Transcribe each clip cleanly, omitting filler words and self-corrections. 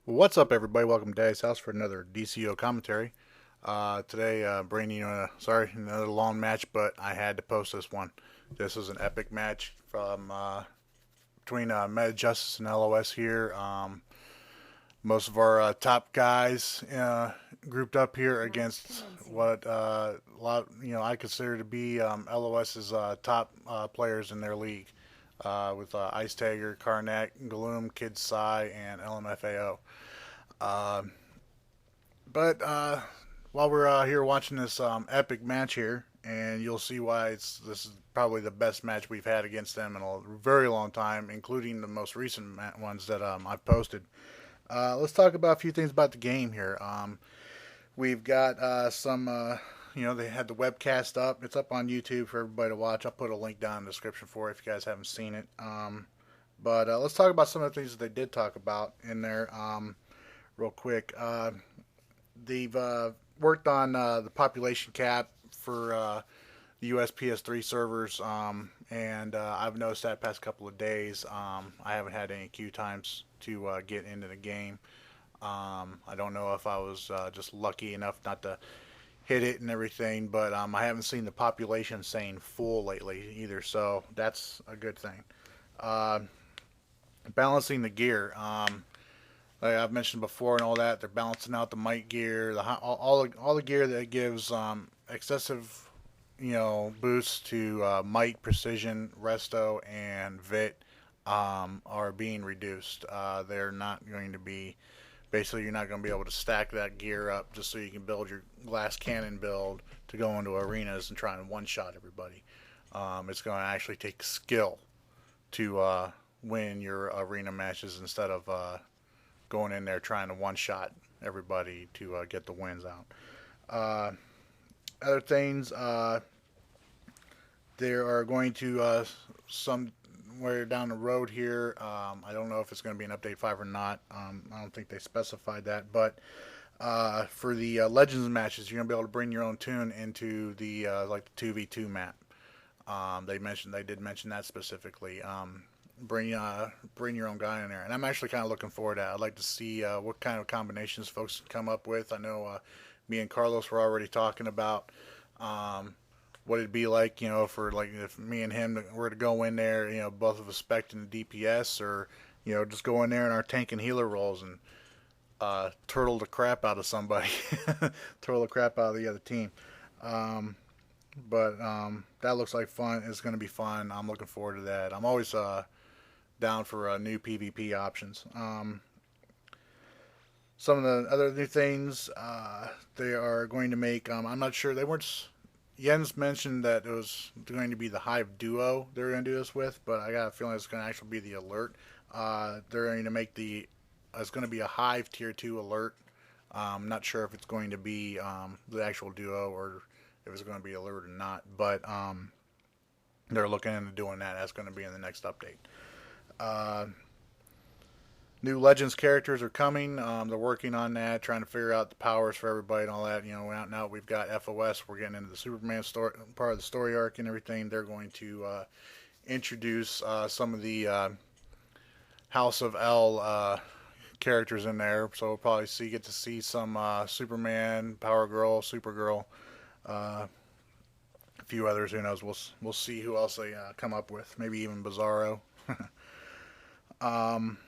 What's up, everybody? Welcome to Daddy's House for another DCO commentary. Today, bringing you another long match, but I had to post this one. This was an epic match from between Meta Justice and LOS here. Most of our top guys grouped up here against what a lot I consider to be LOS's top players in their league, with Ice Tiger, Karnak, Gloom, Kid Psy, and LMFAO. Uh, but while we're here watching this epic match here, and you'll see why this is probably the best match we've had against them in a very long time, including the most recent ones that I've posted. Let's talk about a few things about the game here. We've got they had the webcast up. It's up on YouTube for everybody to watch. I'll put a link down in the description for it if you guys haven't seen it. But let's talk about some of the things that they did talk about in there real quick. They've worked on the population cap for the US PS3 servers, and I've noticed that past couple of days. I haven't had any queue times to get into the game. I don't know if I was just lucky enough not to hit it and everything, but I haven't seen the population saying full lately either, so that's a good thing. Uh, Balancing the gear. Like I've mentioned before and all that, they're balancing out the might gear, all the gear that gives excessive, boosts to might, precision, resto, and vit are being reduced. They're not going to be basically you're not going to be able to stack that gear up just so you can build your glass cannon build to go into arenas and try and one shot everybody. It's going to actually take skill to win your arena matches instead of going in there trying to one shot everybody to get the wins out. Uh, Other things, there are going to somewhere down the road here. I don't know if it's going to be an update 5 or not. I don't think they specified that, but for the Legends matches, you're gonna be able to bring your own tune into the like the 2v2 map. They did mention that specifically. Bring your own guy in there, and I'm actually kind of looking forward to that. I'd like to see what kind of combinations folks can come up with. I know me and Carlos were already talking about um, what it'd be like, for like if me and him were to go in there, both of us expecting the DPS, or just go in there in our tank and healer roles and turtle the crap out of somebody, turtle the crap out of the other team. Um, but that looks like fun. It's going to be fun. I'm looking forward to that. I'm always down for new PvP options. Some of the other new things they are going to make. I'm not sure. They weren't. Jens mentioned that it was going to be the Hive Duo they're going to do this with, but I got a feeling it's going to actually be the Alert. They're going to make the. It's going to be a Hive Tier 2 Alert. I'm not sure if it's going to be the actual Duo or if it's going to be Alert or not, but they're looking into doing that. That's going to be in the next update. Uh, New Legends characters are coming. They're working on that, trying to figure out the powers for everybody and all that. Now we've got FOS. We're getting into the Superman story, part of the story arc and everything. They're going to introduce some of the House of L characters in there. So we'll probably get to see some Superman, Power Girl, Supergirl, a few others. Who knows? We'll see who else they come up with. Maybe even Bizarro. um,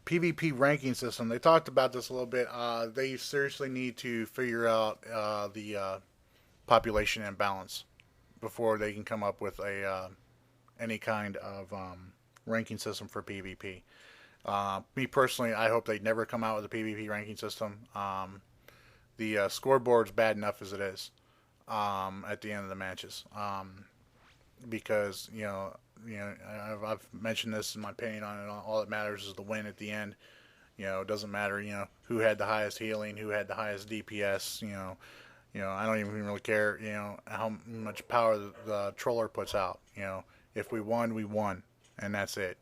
PvP ranking system. They talked about this a little bit. They seriously need to figure out the population imbalance before they can come up with a any kind of ranking system for PvP. Me personally, I hope they never come out with a PvP ranking system. The scoreboard's bad enough as it is at the end of the matches, because I've mentioned this in my opinion on it. All that matters is the win at the end. It doesn't matter, who had the highest healing, who had the highest DPS. I don't even really care, how much power the troller puts out. If we won, we won, and that's it.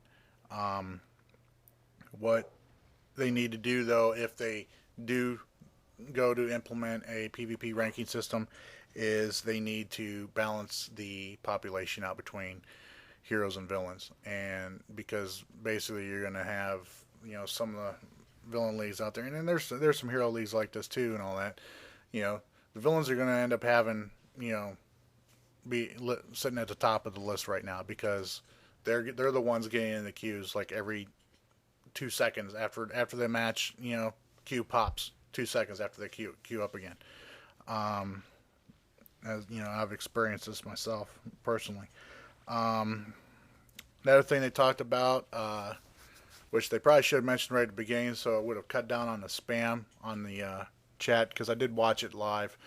Um, what they need to do though, if they do go to implement a PvP ranking system, is they need to balance the population out between heroes and villains, and because basically you're going to have some of the villain leagues out there, and then there's some hero leagues like this too, and all that. You know, the villains are going to end up having, sitting at the top of the list right now because they're the ones getting in the queues like every 2 seconds after the match. Queue pops 2 seconds after the queue up again. Um, as you know, I've experienced this myself personally. Um, Another thing they talked about, which they probably should have mentioned right at the beginning, so it would have cut down on the spam on the chat because I did watch it live,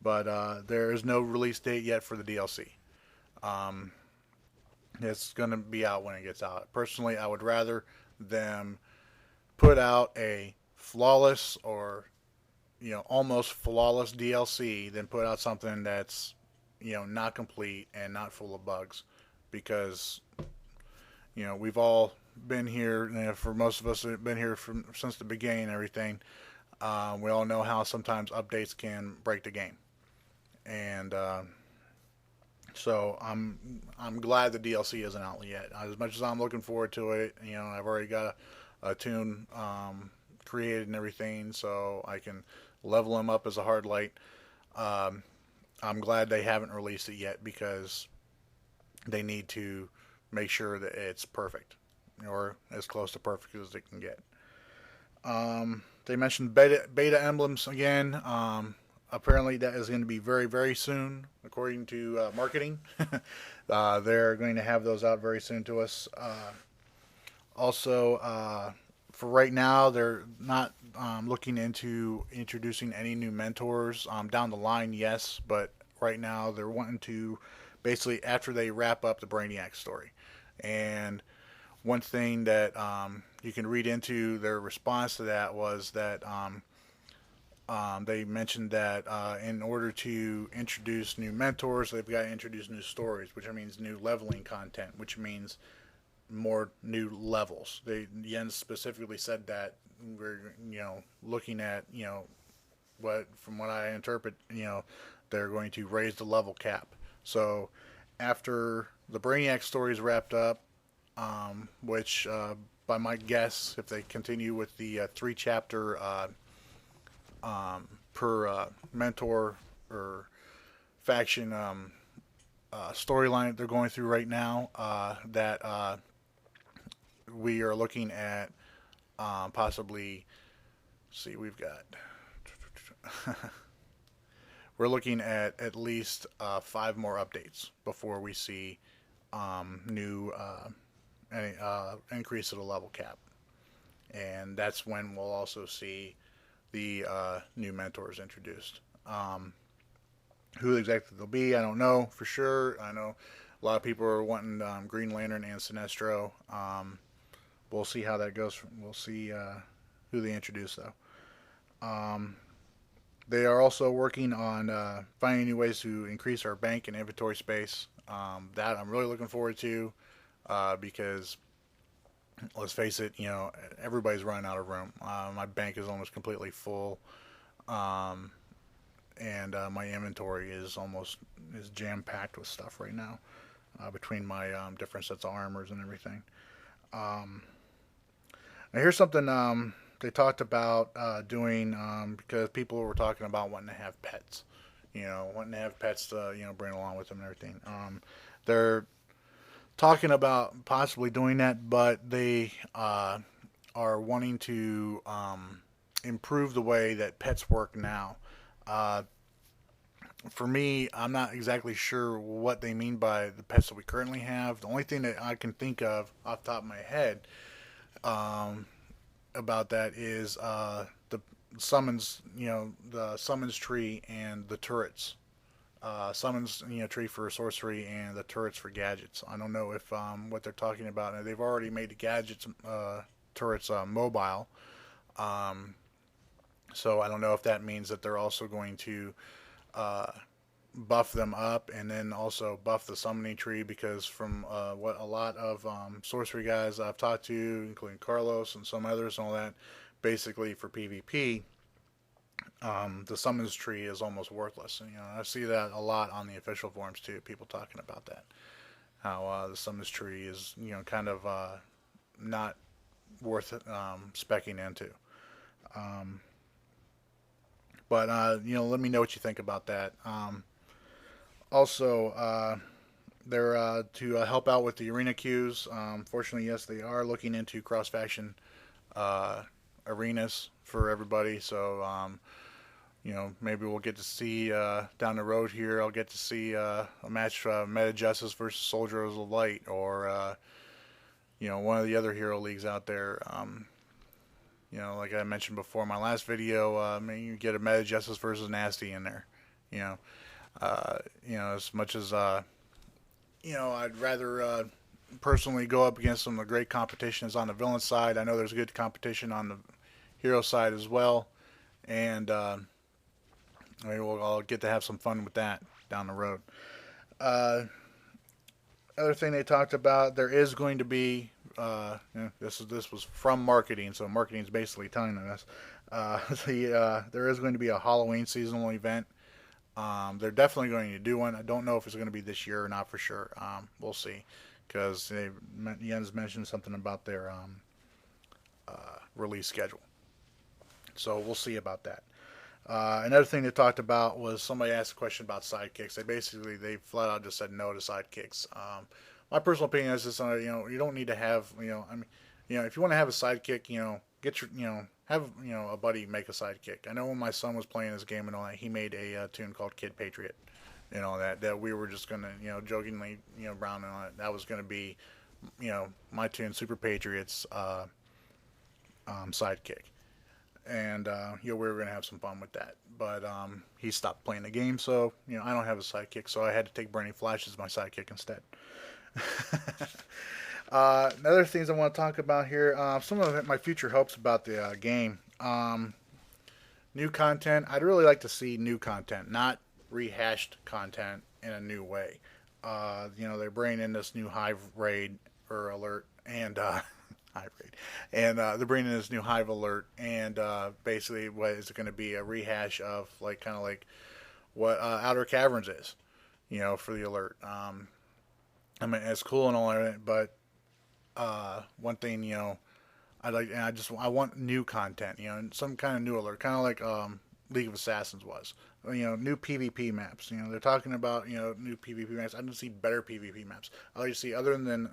but there is no release date yet for the DLC. Um, it's going to be out when it gets out. Personally, I would rather them put out a flawless or almost flawless DLC than put out something that's not complete and not full of bugs, because we've all been here. For most of us that have been here since the beginning and everything, we all know how sometimes updates can break the game, and so I'm glad the DLC isn't out yet. As much as I'm looking forward to it, I've already got a tune created and everything, so I can level him up as a hard light. Um, I'm glad they haven't released it yet because they need to make sure that it's perfect or as close to perfect as they can get. They mentioned beta emblems again. Apparently, that is going to be very, very soon, according to marketing. They're going to have those out very soon to us. Also, for right now, they're not looking into introducing any new mentors. Down the line, yes, but right now they're wanting to basically after they wrap up the Brainiac story. And one thing that you can read into their response to that was that they mentioned that in order to introduce new mentors, they've got to introduce new stories, which means new leveling content, which means more new levels. Jens specifically said that we're looking at what from what I interpret they're going to raise the level cap. So after the Brainiac story is wrapped up, which by my guess, if they continue with the 3 chapter per mentor or faction storyline that they're going through right now, that we are looking at possibly. See, we've got. We're looking at least 5 more updates before we see new any, increase of the level cap, and that's when we'll also see the new mentors introduced. Who exactly they'll be, I don't know for sure. I know a lot of people are wanting Green Lantern and Sinestro. We'll see how that goes. We'll see who they introduce, though. Um, they are also working on finding new ways to increase our bank and inventory space. That I'm really looking forward to because let's face it, everybody's running out of room. My bank is almost completely full, um, and my inventory is jam packed with stuff right now between my different sets of armors and everything. Um, Now here's something they talked about doing because people were talking about wanting to have pets, wanting to have pets to bring along with them and everything. They're talking about possibly doing that, but they are wanting to improve the way that pets work now. Uh, for me, I'm not exactly sure what they mean by the pets that we currently have. The only thing that I can think of off the top of my head um, about that is the summons, the summons tree and the turrets. Summons, tree for sorcery and the turrets for gadgets. I don't know if what they're talking about. Now, they've already made the gadgets turrets mobile, um, so I don't know if that means that they're also going to uh, buff them up and then also buff the summoning tree because from what a lot of sorcery guys I've talked to, including Carlos and some others and all that, basically for PvP, the summons tree is almost worthless. And, I see that a lot on the official forums too. People talking about that, how the summons tree is kind of not worth specking into. Um, but let me know what you think about that. Also, they're to help out with the arena queues. Fortunately, yes, they are looking into cross faction uh, arenas for everybody. So maybe we'll get to see down the road here. I'll get to see a match Meta Justice versus Soldiers of Light, or one of the other hero leagues out there. Like I mentioned before in my last video, maybe you get a Meta Justice versus Nasty in there. You know, as much as I'd rather personally go up against some of the great competitions on the villain side. I know there's good competition on the hero side as well, and maybe I'll get to have some fun with that down the road. Uh, Other thing they talked about, there is going to be this was from marketing, so marketing is basically telling us there is going to be a Halloween seasonal event. They're definitely going to do one. I don't know if it's going to be this year or not for sure. We'll see, because Jens mentioned something about their release schedule. So we'll see about that. Another thing they talked about was somebody asked a question about sidekicks. They flat out just said no to sidekicks. My personal opinion is just you don't need to have if you want to have a sidekick, get your have a buddy make a sidekick. I know when my son was playing this game and all that, he made a tune called Kid Patriot. That we were just gonna jokingly brown on it. That was gonna be my tune, Super Patriots sidekick. And we were going to have some fun with that. But he stopped playing the game, so I don't have a sidekick, so I had to take Bernie Flash as my sidekick instead. Other things I want to talk about here, some of my future hopes about the game. New content. I'd really like to see new content, not rehashed content in a new way. They're bringing in this new Hive raid or alert, and Hive raid, and they're bringing in this new Hive alert, and basically, what is it going to be? A rehash of kind of like what Outer Caverns is, for the alert. I mean, it's cool and all that, but one thing, I want new content, and some kind of new alert, kind of like League of Assassins was. New PvP maps. They're talking about new PvP maps. I didn't see better PvP maps. I like to see, other than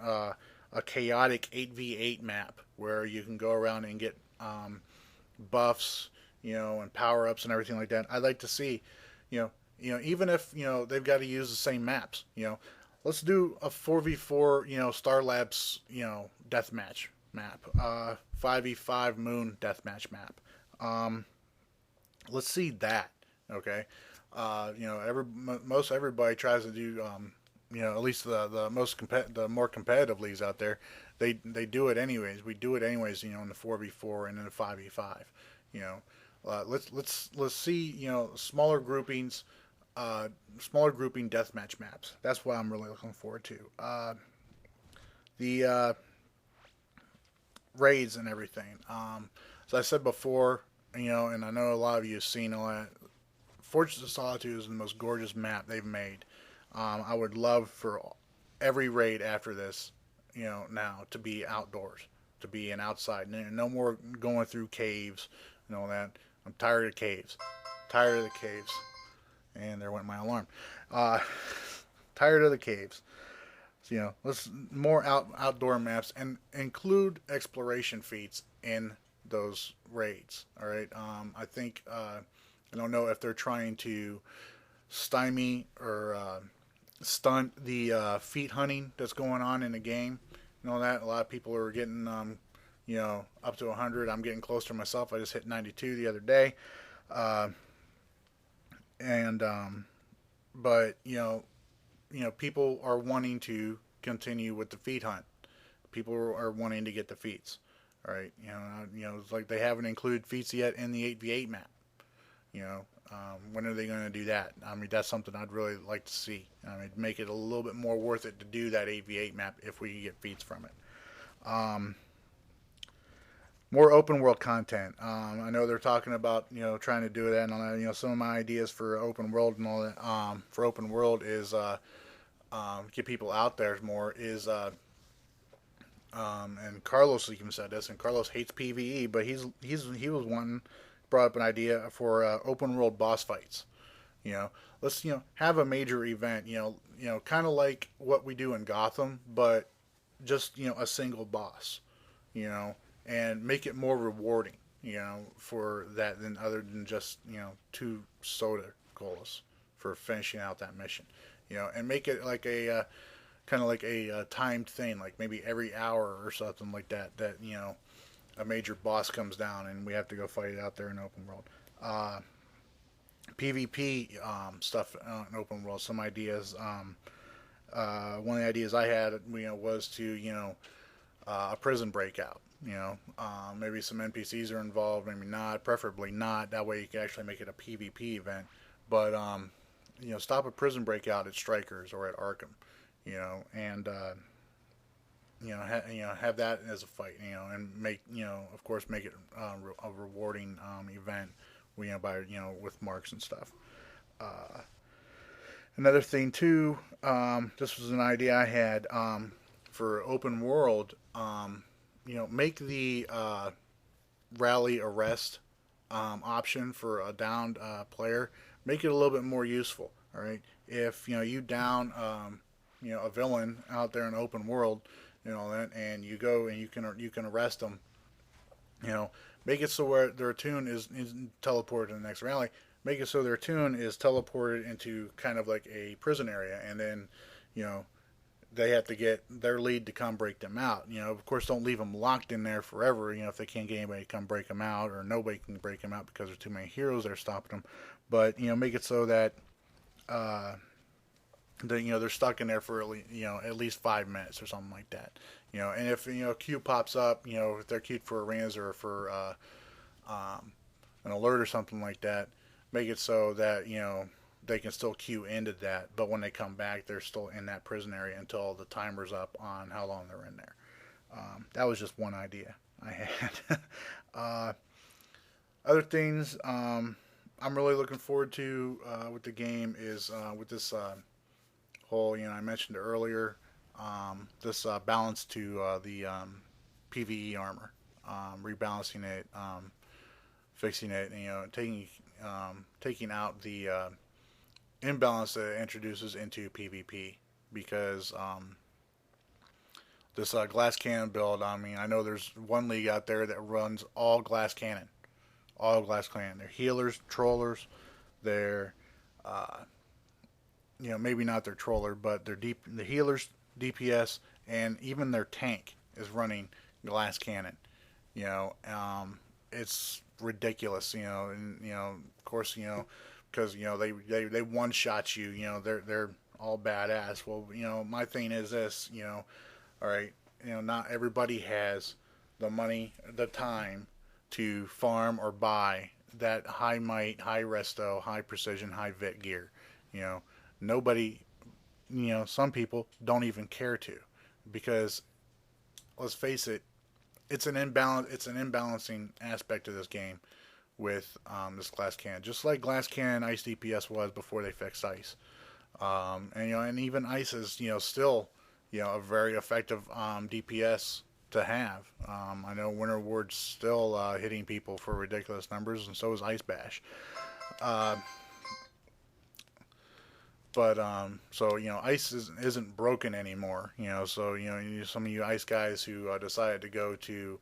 a chaotic 8v8 map where you can go around and get buffs, and power ups and everything like that. I'd like to see, even if they've got to use the same maps. Let's do a 4v4, Star Labs, deathmatch map, 5v5 Moon deathmatch map. Let's see that. Okay, most everybody tries to do, at least the more competitive leagues out there, they do it anyways. We do it anyways, in the 4v4 and in the 5v5. Let's see, smaller groupings, smaller grouping deathmatch maps. That's what I'm really looking forward to. The raids and everything. As I said before, and I know a lot of you have seen all that. Fortress of Solitude is the most gorgeous map they've made. I would love for every raid after this, now to be outdoors, to be an outside. No more going through caves and all that. I'm tired of caves. Tired of the caves. And there went my alarm. Tired of the caves. So, let's more outdoor maps and include exploration feats in those raids. All right. I think I don't know if they're trying to stymie or stunt the feat hunting that's going on in the game. That a lot of people are getting up to 100. I'm getting closer myself. I just hit 92 the other day. But people are wanting to continue with the feat hunt. People are wanting to get the feats. All right, it's like they haven't included feats yet in the 8v8 map. When are they going to do that? I mean, that's something I'd really like to see. I mean, make it a little bit more worth it to do that 8v8 map if we can get feats from it. More open world content. I know they're talking about trying to do that and all that. Some of my ideas for open world and all that. For open world is get people out there more. Is and Carlos even said this, and Carlos hates PVE, but he was one brought up an idea for open world boss fights. You know, let's have a major event. Kind of like what we do in Gotham, but just a single boss. You know, and make it more rewarding. For that than other than just two soda colas for finishing out that mission. And make it like a kind of like a timed thing, like maybe every hour or something like that. That a major boss comes down and we have to go fight it out there in open world. PvP stuff in open world. Some ideas. One of the ideas I had, was to a prison breakout. Maybe some NPCs are involved, maybe not. Preferably not. That way you can actually make it a PvP event. But stop a prison breakout at Strikers or at Arkham. And have that as a fight. And make of course make it a rewarding event. By with marks and stuff. Another thing too. This was an idea I had for open world. Make the rally arrest option for a downed player. Make it a little bit more useful. All right, if you down a villain out there in open world, and you go and you can arrest them. Make it so where their tune is teleported to the next rally. Make it so their tune is teleported into kind of like a prison area, and then they have to get their lead to come break them out. Of course, don't leave them locked in there forever. If they can't get anybody to come break them out, or nobody can break them out because there's too many heroes that are stopping them. But make it so that they're stuck in there for at least 5 minutes or something like that. And if a queue pops up, if they're queued for arenas or for an alert or something like that, make it so that they can still queue into that, but when they come back, they're still in that prison area until the timer's up on how long they're in there. That was just one idea I had. Other things I'm really looking forward to with the game is with this whole, I mentioned earlier, this balance to the PvE armor, rebalancing it, fixing it, taking out the imbalance that it introduces into PvP, because this glass cannon build, I know there's one league out there that runs all glass cannon. They're healers, trollers, they're maybe not their troller, but the healers, DPS, and even their tank is running glass cannon. It's ridiculous, and of course, because they one shot you, they're all badass. Well, my thing is this, all right, not everybody has the money, the time to farm or buy that high might, high resto, high precision, high vit gear. Nobody, some people don't even care to, because let's face it, it's an imbalancing aspect of this game with this glass cannon, just like glass cannon ice DPS was before they fixed ice. And even ice is still a very effective DPS to have. I know Winter Ward's still hitting people for ridiculous numbers, and so is Ice Bash. But so ice isn't broken anymore. So some of you ice guys who decided to go to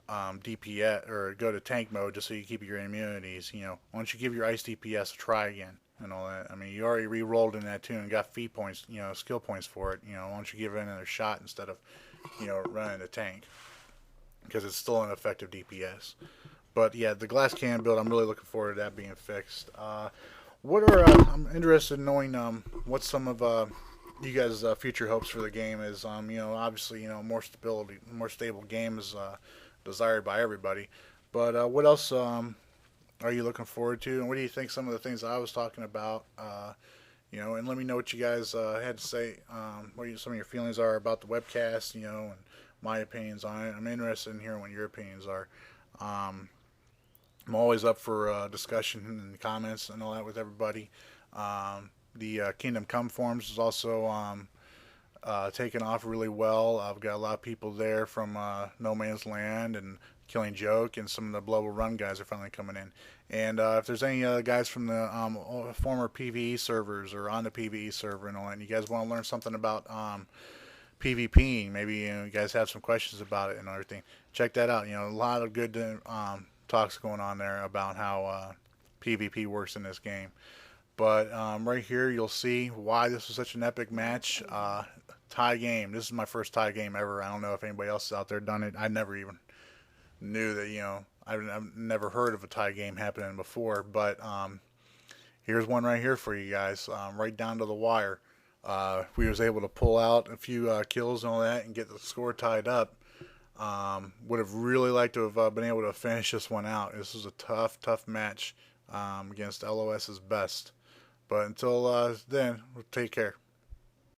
DPS or go to tank mode just so you keep your immunities. Why don't you give your ice DPS a try again and all that? You already re-rolled in that tune and got feat points, skill points for it. Why don't you give it another shot instead of running the tank, because it's still an effective DPS. But yeah, the glass cannon build, I'm really looking forward to that being fixed. What are I'm interested in knowing what some of you guys' future hopes for the game is. Obviously, more stability, more stable game is desired by everybody. But what else are you looking forward to, and what do you think some of the things I was talking about? And let me know what you guys had to say. What some of your feelings are about the webcast, and my opinions on it. I'm interested in hearing what your opinions are. I'm always up for discussion and comments and all that with everybody. The Kingdom Come forums is also taken off really well. I've got a lot of people there from No Man's Land and Killing Joke, and some of the Global Run guys are finally coming in. And if there's any guys from the former PvE servers or on the PvE server and all that, and you guys want to learn something about PvPing, maybe you guys have some questions about it and everything, check that out. A lot of good talks going on there about how PvP works in this game. But right here, you'll see why this was such an epic match. Tie game. This is my first tie game ever. I don't know if anybody else out there done it. I never even knew that. I've never heard of a tie game happening before. But here's one right here for you guys, right down to the wire. We was able to pull out a few kills and all that and get the score tied up. Would have really liked to have been able to finish this one out. This was a tough match against LOS's best. But until then, take care.